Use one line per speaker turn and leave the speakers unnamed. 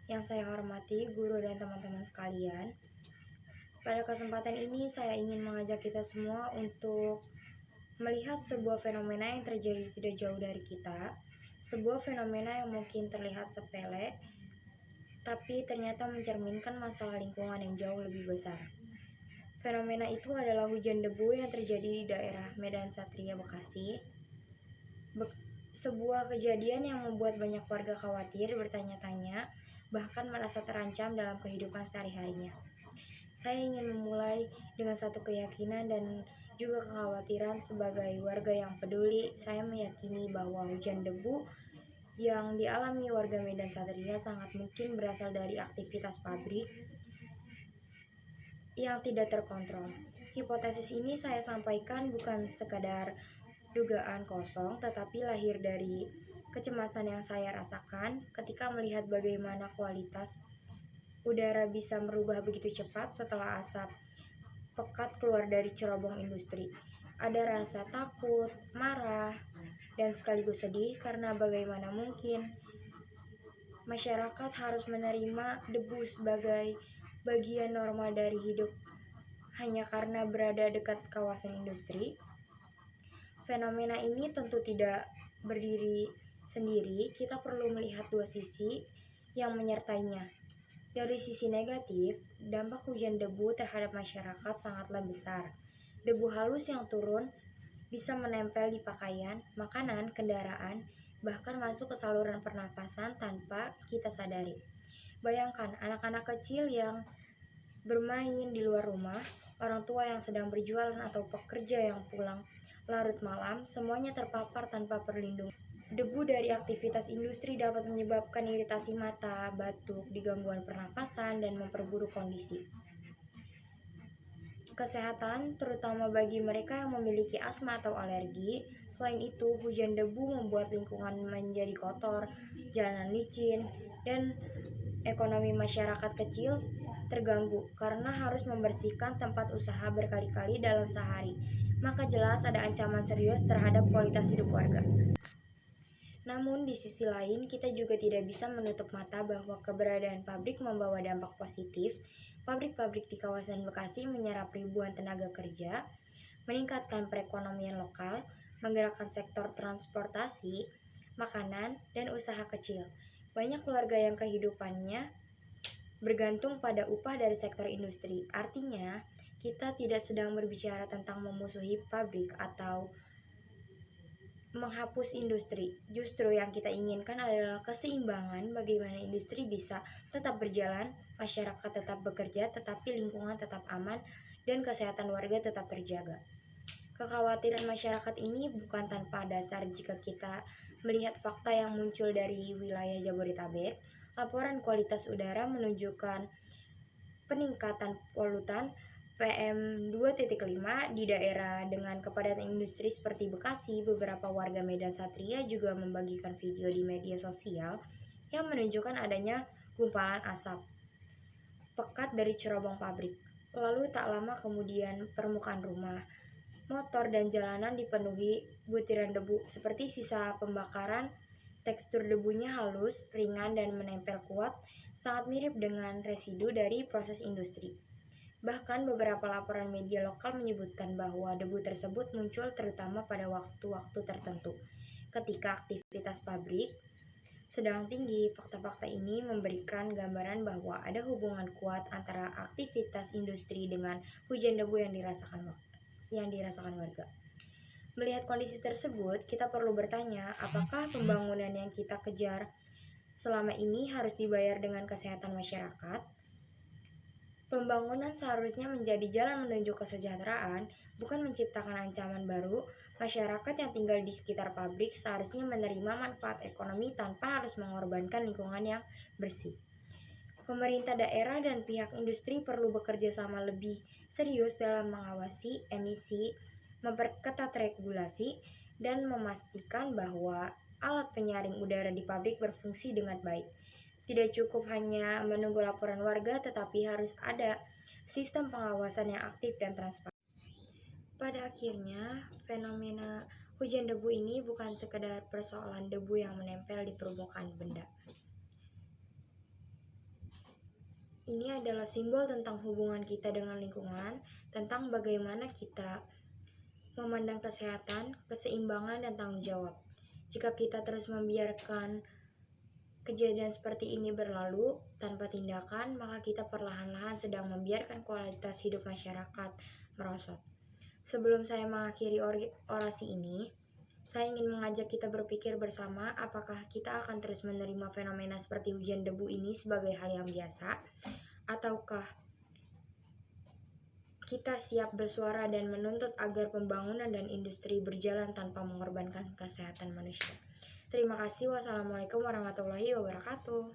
Yang saya hormati guru dan teman-teman sekalian, pada kesempatan ini saya ingin mengajak kita semua untuk melihat sebuah fenomena yang terjadi tidak jauh dari kita. Sebuah fenomena yang mungkin terlihat sepele, tapi ternyata mencerminkan masalah lingkungan yang jauh lebih besar. Fenomena itu adalah hujan debu yang terjadi di daerah Medan Satria, Bekasi. Sebuah kejadian yang membuat banyak warga khawatir, bertanya-tanya, bahkan merasa terancam dalam kehidupan sehari-harinya. Saya ingin memulai dengan satu keyakinan dan juga kekhawatiran sebagai warga yang peduli. Saya meyakini bahwa hujan debu yang dialami warga Medan Satria sangat mungkin berasal dari aktivitas pabrik yang tidak terkontrol. Hipotesis ini saya sampaikan bukan sekadar dugaan kosong, tetapi lahir dari kecemasan yang saya rasakan ketika melihat bagaimana kualitas udara bisa merubah begitu cepat setelah asap pekat keluar dari cerobong industri. Ada rasa takut, marah, dan sekaligus sedih karena bagaimana mungkin masyarakat harus menerima debu sebagai bagian normal dari hidup hanya karena berada dekat kawasan industri. Fenomena ini tentu tidak berdiri sendiri, kita perlu melihat dua sisi yang menyertainya. Dari sisi negatif, dampak hujan debu terhadap masyarakat sangatlah besar. Debu halus yang turun bisa menempel di pakaian, makanan, kendaraan, bahkan masuk ke saluran pernapasan tanpa kita sadari. Bayangkan anak-anak kecil yang bermain di luar rumah, orang tua yang sedang berjualan atau pekerja yang pulang larut malam, semuanya terpapar tanpa perlindungan. Debu dari aktivitas industri dapat menyebabkan iritasi mata, batuk, gangguan pernapasan, dan memperburuk kondisi kesehatan, terutama bagi mereka yang memiliki asma atau alergi. Selain itu, hujan debu membuat lingkungan menjadi kotor, jalanan licin, dan ekonomi masyarakat kecil terganggu karena harus membersihkan tempat usaha berkali-kali dalam sehari. Maka jelas ada ancaman serius terhadap kualitas hidup warga. Namun di sisi lain, kita juga tidak bisa menutup mata bahwa keberadaan pabrik membawa dampak positif. Pabrik-pabrik di kawasan Bekasi menyerap ribuan tenaga kerja, meningkatkan perekonomian lokal, menggerakkan sektor transportasi, makanan, dan usaha kecil. Banyak keluarga yang kehidupannya bergantung pada upah dari sektor industri. Artinya, kita tidak sedang berbicara tentang memusuhi pabrik atau menghapus industri. Justru yang kita inginkan adalah keseimbangan, bagaimana industri bisa tetap berjalan, masyarakat tetap bekerja, tetapi lingkungan tetap aman, dan kesehatan warga tetap terjaga. Kekhawatiran masyarakat ini bukan tanpa dasar jika kita melihat fakta yang muncul dari wilayah Jabodetabek. Laporan kualitas udara menunjukkan peningkatan polutan PM2.5 di daerah dengan kepadatan industri seperti Bekasi. Beberapa warga Medan Satria juga membagikan video di media sosial yang menunjukkan adanya gumpalan asap pekat dari cerobong pabrik. Lalu tak lama kemudian permukaan rumah, motor, dan jalanan dipenuhi butiran debu seperti sisa pembakaran. Tekstur debunya halus, ringan, dan menempel kuat, sangat mirip dengan residu dari proses industri. Bahkan beberapa laporan media lokal menyebutkan bahwa debu tersebut muncul terutama pada waktu-waktu tertentu, ketika aktivitas pabrik sedang tinggi. Fakta-fakta ini memberikan gambaran bahwa ada hubungan kuat antara aktivitas industri dengan hujan debu yang dirasakan warga. Melihat kondisi tersebut, kita perlu bertanya, apakah pembangunan yang kita kejar selama ini harus dibayar dengan kesehatan masyarakat? Pembangunan seharusnya menjadi jalan menuju kesejahteraan, bukan menciptakan ancaman baru. Masyarakat yang tinggal di sekitar pabrik seharusnya menerima manfaat ekonomi tanpa harus mengorbankan lingkungan yang bersih. Pemerintah daerah dan pihak industri perlu bekerja sama lebih serius dalam mengawasi emisi, memperketat regulasi, dan memastikan bahwa alat penyaring udara di pabrik berfungsi dengan baik. Tidak cukup hanya menunggu laporan warga, tetapi harus ada sistem pengawasan yang aktif dan transparan. Pada akhirnya, fenomena hujan debu ini bukan sekedar persoalan debu yang menempel di permukaan benda. ini adalah simbol tentang hubungan kita dengan lingkungan, tentang bagaimana kita memandang kesehatan, keseimbangan, dan tanggung jawab. Jika kita terus membiarkan kejadian seperti ini berlalu tanpa tindakan, maka kita perlahan-lahan sedang membiarkan kualitas hidup masyarakat merosot. Sebelum saya mengakhiri orasi ini, saya ingin mengajak kita berpikir bersama apakah kita akan terus menerima fenomena seperti hujan debu ini sebagai hal yang biasa, ataukah kita siap bersuara dan menuntut agar pembangunan dan industri berjalan tanpa mengorbankan kesehatan manusia. Terima kasih. Wassalamualaikum warahmatullahi wabarakatuh.